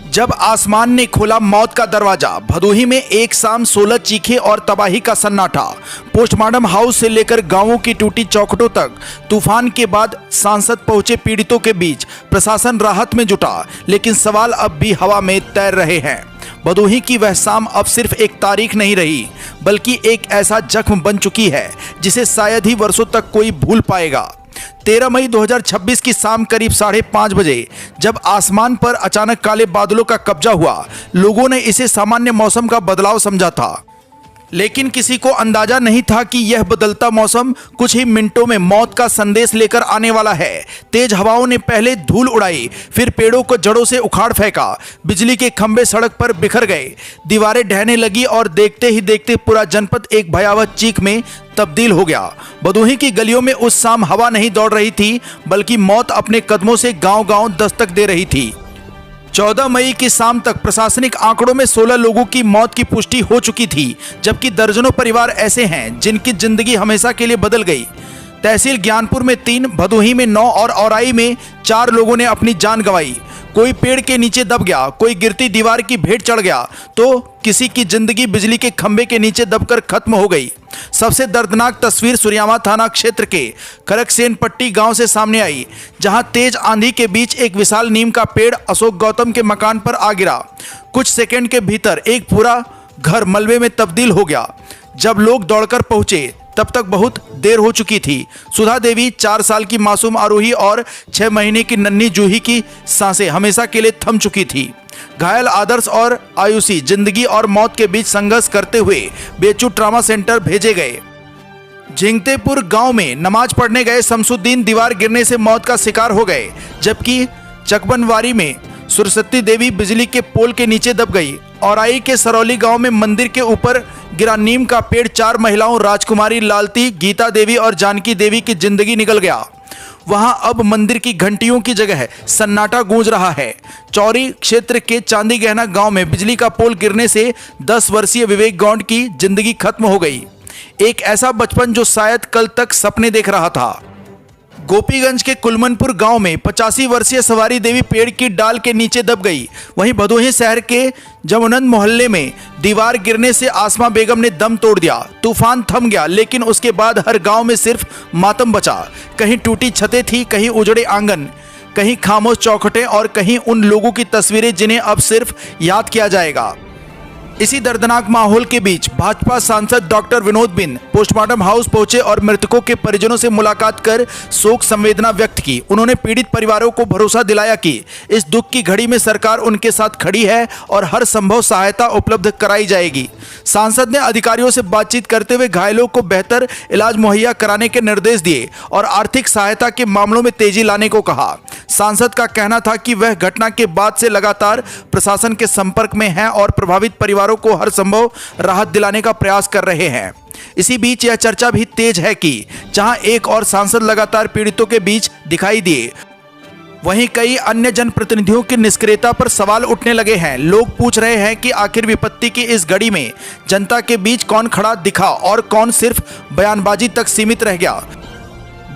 जब आसमान ने खोला मौत का दरवाजा, भदोही में एक शाम 16 चीखे और तबाही का सन्नाटा। पोस्टमार्टम हाउस से लेकर गांवों की टूटी चौखटों तक तूफान के बाद सांसद पहुंचे पीड़ितों के बीच। प्रशासन राहत में जुटा, लेकिन सवाल अब भी हवा में तैर रहे हैं। भदोही की वह शाम अब सिर्फ एक तारीख नहीं रही, बल्कि एक ऐसा जख्म बन चुकी है जिसे शायद ही वर्षों तक कोई भूल पाएगा। 13 मई 2026 की शाम करीब 5:30 बजे जब आसमान पर अचानक काले बादलों का कब्जा हुआ, लोगों ने इसे सामान्य मौसम का बदलाव समझा था, लेकिन किसी को अंदाजा नहीं था कि यह बदलता मौसम कुछ ही मिनटों में मौत का संदेश लेकर आने वाला है। तेज हवाओं ने पहले धूल उड़ाई, फिर पेड़ों को जड़ों से उखाड़ फेंका। बिजली के खंभे सड़क पर बिखर गए, दीवारें ढहने लगी और देखते ही देखते पूरा जनपद एक भयावह चीख में तब्दील हो गया। भदोही की गलियों में उस शाम हवा नहीं दौड़ रही थी, बल्कि मौत अपने कदमों से गांव-गांव दस्तक दे रही थी। 14 मई की शाम तक प्रशासनिक आंकड़ों में 16 लोगों की मौत की पुष्टि हो चुकी थी, जबकि दर्जनों परिवार ऐसे हैं जिनकी जिंदगी हमेशा के लिए बदल गई। तहसील ज्ञानपुर में 3, भदोही में 9 और औराई में 4 लोगों ने अपनी जान गंवाई। कोई पेड़ के नीचे दब गया, कोई गिरती दीवार की भेंट चढ़ गया, तो किसी की जिंदगी बिजली के खंभे के नीचे दबकर खत्म हो गई। सबसे दर्दनाक तस्वीर सुरियामा थाना क्षेत्र के खरकसेन पट्टी गांव से सामने आई, जहां तेज आंधी के बीच एक विशाल नीम का पेड़ अशोक गौतम के मकान पर आ गिरा। कुछ सेकंड के भीतर एक पूरा घर मलबे में तब्दील हो गया। जब लोग दौड़कर पहुंचे तब तक बहुत देर हो चुकी थी। सुधा देवी, 4 साल की मासूम आरोही और 6 महीने की नन्ही जूही की सांसें हमेशा के लिए थम चुकी थी। घायल आदर्श और आयुषी जिंदगी और मौत के बीच संघर्ष करते हुए बेचू ट्रामा सेंटर भेजे गए। झिंगतेपुर गांव में नमाज पढ़ने गए शमसुद्दीन दीवार गिरने से मौत का शिकार हो गए, जबकि चकबनवारी में सरस्वती देवी बिजली के पोल के नीचे दब गई। औराई के सरौली गांव में मंदिर के ऊपर गिरा नीम का पेड़ 4 महिलाओं राजकुमारी लालती, गीता देवी और जानकी देवी की जिंदगी निकल गया। वहां अब मंदिर की घंटियों की जगह सन्नाटा गूंज रहा है। चौरी क्षेत्र के चांदी गहना गांव में बिजली का पोल गिरने से 10 वर्षीय विवेक गौंड की जिंदगी खत्म हो गई। एक ऐसा बचपन जो शायद कल तक सपने देख रहा था। गोपीगंज के कुलमनपुर गांव में 85 वर्षीय सवारी देवी पेड़ की डाल के नीचे दब गई। वहीं भदोही शहर के जमुनंद मोहल्ले में दीवार गिरने से आसमा बेगम ने दम तोड़ दिया। तूफान थम गया, लेकिन उसके बाद हर गांव में सिर्फ मातम बचा। कहीं टूटी छतें थी, कहीं उजड़े आंगन, कहीं खामोश चौखटें और कहीं उन लोगों की तस्वीरें जिन्हें अब सिर्फ याद किया जाएगा। इसी दर्दनाक माहौल के बीच भाजपा सांसद डॉक्टर विनोद बिंद पोस्टमार्टम हाउस पहुंचे और मृतकों के परिजनों से मुलाकात कर शोक संवेदना व्यक्त की। उन्होंने पीड़ित परिवारों को भरोसा दिलाया कि इस दुख की घड़ी में सरकार उनके साथ खड़ी है और हर संभव सहायता उपलब्ध कराई जाएगी। सांसद ने अधिकारियों से बातचीत करते हुए घायलों को बेहतर इलाज मुहैया कराने के निर्देश दिए और आर्थिक सहायता के मामलों में तेजी लाने को कहा। सांसद का कहना था कि वह घटना के बाद से लगातार प्रशासन के संपर्क में हैं और प्रभावित परिवारों को हर संभव राहत दिलाने का प्रयास कर रहे हैं। इसी बीच यह चर्चा भी तेज है कि जहां एक और सांसद लगातार पीड़ितों के बीच दिखाई दिए, वहीं कई अन्य जनप्रतिनिधियों की निष्क्रियता पर सवाल उठने लगे हैं। लोग पूछ रहे हैं कि आखिर विपत्ति की इस घड़ी में जनता के बीच कौन खड़ा दिखा और कौन सिर्फ बयानबाजी तक सीमित रह गया।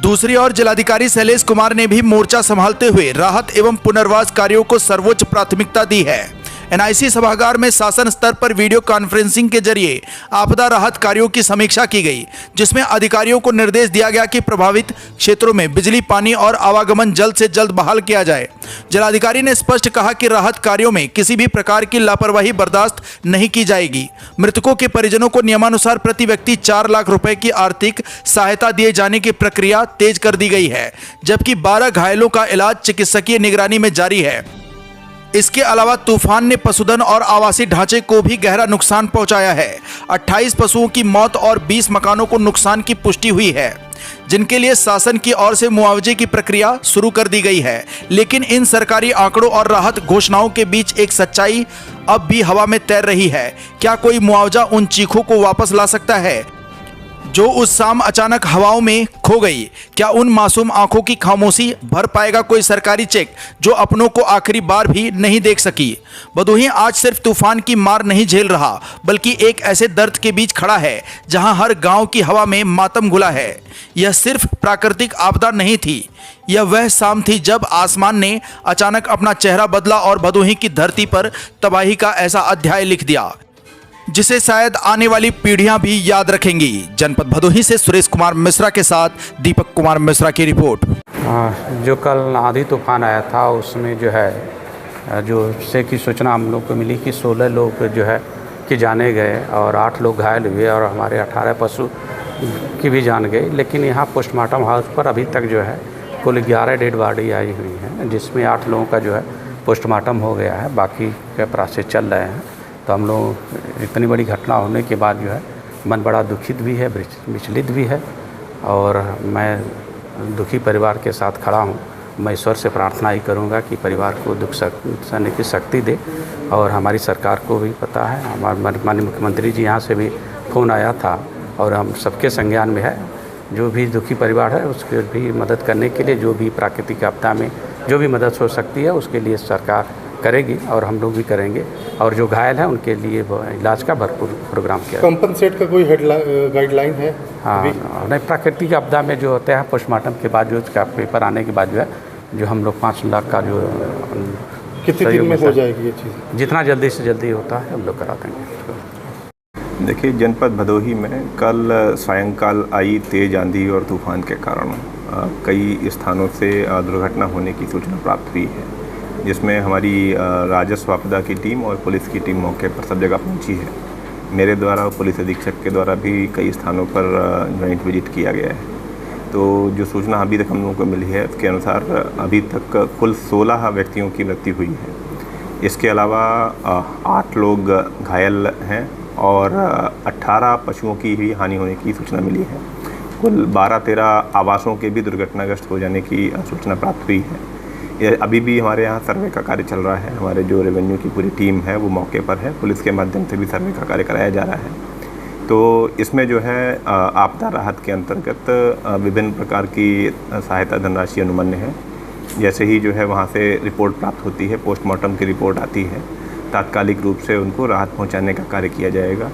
दूसरी ओर जिलाधिकारी शैलेश कुमार ने भी मोर्चा संभालते हुए राहत एवं पुनर्वास कार्यों को सर्वोच्च प्राथमिकता दी है। एनआईसी सभागार में शासन स्तर पर वीडियो कॉन्फ्रेंसिंग के जरिए आपदा राहत कार्यों की समीक्षा की गई, जिसमें अधिकारियों को निर्देश दिया गया कि प्रभावित क्षेत्रों में बिजली, पानी और आवागमन जल्द से जल्द बहाल किया जाए। जिलाधिकारी ने स्पष्ट कहा कि राहत कार्यों में किसी भी प्रकार की लापरवाही बर्दाश्त नहीं की जाएगी। मृतकों के परिजनों को नियमानुसार प्रति व्यक्ति 4 लाख रुपए की आर्थिक सहायता दिए जाने की प्रक्रिया तेज कर दी गई है, जबकि 12 घायलों का इलाज चिकित्सकीय निगरानी में जारी है। इसके अलावा तूफान ने पशुधन और आवासीय ढांचे को भी गहरा नुकसान पहुंचाया है। 28 पशुओं की मौत और 20 मकानों को नुकसान की पुष्टि हुई है, जिनके लिए शासन की ओर से मुआवजे की प्रक्रिया शुरू कर दी गई है। लेकिन इन सरकारी आंकड़ों और राहत घोषणाओं के बीच एक सच्चाई अब भी हवा में तैर रही है। क्या कोई मुआवजा उन चीखों को वापस ला सकता है? जो उस शाम अचानक हवाओं में खो गई। क्या उन मासूम आंखों की खामोशी भर पाएगा कोई सरकारी चेक जो अपनों को आखिरी बार भी नहीं देख सकी। भदोही आज सिर्फ तूफान की मार नहीं झेल रहा, बल्कि एक ऐसे दर्द के बीच खड़ा है जहां हर गांव की हवा में मातम घुला है। यह सिर्फ प्राकृतिक आपदा नहीं थी, यह वह शाम थी जब आसमान ने अचानक अपना चेहरा बदला और भदोही की धरती पर तबाही का ऐसा अध्याय लिख दिया जिसे शायद आने वाली पीढ़ियां भी याद रखेंगी। जनपद भदोही से सुरेश कुमार मिश्रा के साथ दीपक कुमार मिश्रा की रिपोर्ट। जो कल आंधी तूफान आया था उसमें जो है जो से की सूचना हम लोग को मिली कि 16 लोग जो है कि जाने गए और 8 लोग घायल हुए और हमारे 18 पशु की भी जान गई। लेकिन यहाँ पोस्टमार्टम हाउस पर अभी तक जो है कुल 11 डेड बॉडी आई हुई हैं, जिसमें 8 लोगों का जो है पोस्टमार्टम हो गया है, बाकी के प्रोसेस चल रहे हैं। तो हम लोग इतनी बड़ी घटना होने के बाद जो है मन बड़ा दुखित भी है, विचलित भी है और मैं दुखी परिवार के साथ खड़ा हूँ। मैं ईश्वर से प्रार्थना ही करूँगा कि परिवार को दुख सहने की शक्ति दे। और हमारी सरकार को भी पता है, हमारे माननीय मुख्यमंत्री जी यहाँ से भी फ़ोन आया था और हम सबके संज्ञान में है। जो भी दुखी परिवार है उसके भी मदद करने के लिए जो भी प्राकृतिक आपदा में जो भी मदद हो सकती है उसके लिए सरकार करेगी और हम लोग भी करेंगे। और जो घायल हैं उनके लिए इलाज का भरपूर प्रोग्राम किया। कंपनसेट का कोई गाइडलाइन है? हाँ, नहीं, प्राकृतिक आपदा में जो होते हैं पोस्टमार्टम के बाद जो उसका पेपर आने के बाद जो है जो हम लोग 5 लाख का जो कितने दिन में हो जाएगी ये चीज़? जितना जल्दी से जल्दी होता है हम लोग करा देंगे। देखिए, जनपद भदोही में कल सायंकाल आई तेज़ आंधी और तूफान के कारण कई स्थानों से दुर्घटना होने की सूचना प्राप्त हुई है, जिसमें हमारी राजस्व आपदा की टीम और पुलिस की टीम मौके पर सब जगह पहुंची है। मेरे द्वारा पुलिस अधीक्षक के द्वारा भी कई स्थानों पर जॉइंट विजिट किया गया है। तो जो सूचना अभी तक हम लोगों को मिली है उसके अनुसार अभी तक कुल 16 व्यक्तियों की मृत्यु हुई है। इसके अलावा 8 लोग घायल हैं और 18 पशुओं की भी हानि होने की सूचना मिली है। कुल 12-13 आवासों के भी दुर्घटनाग्रस्त हो जाने की सूचना प्राप्त हुई है। अभी भी हमारे यहाँ सर्वे का कार्य चल रहा है। हमारे जो रेवेन्यू की पूरी टीम है वो मौके पर है, पुलिस के माध्यम से भी सर्वे का कार्य कराया जा रहा है। तो इसमें जो है आपदा राहत के अंतर्गत विभिन्न प्रकार की सहायता धनराशि अनुमन्य है। जैसे ही जो है वहाँ से रिपोर्ट प्राप्त होती है, पोस्टमार्टम की रिपोर्ट आती है, तात्कालिक रूप से उनको राहत पहुँचाने का कार्य किया जाएगा।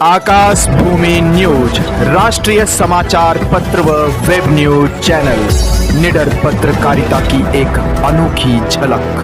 आकाश भूमि न्यूज, राष्ट्रीय समाचार पत्र व वेब न्यूज चैनल, निडर पत्रकारिता की एक अनोखी झलक।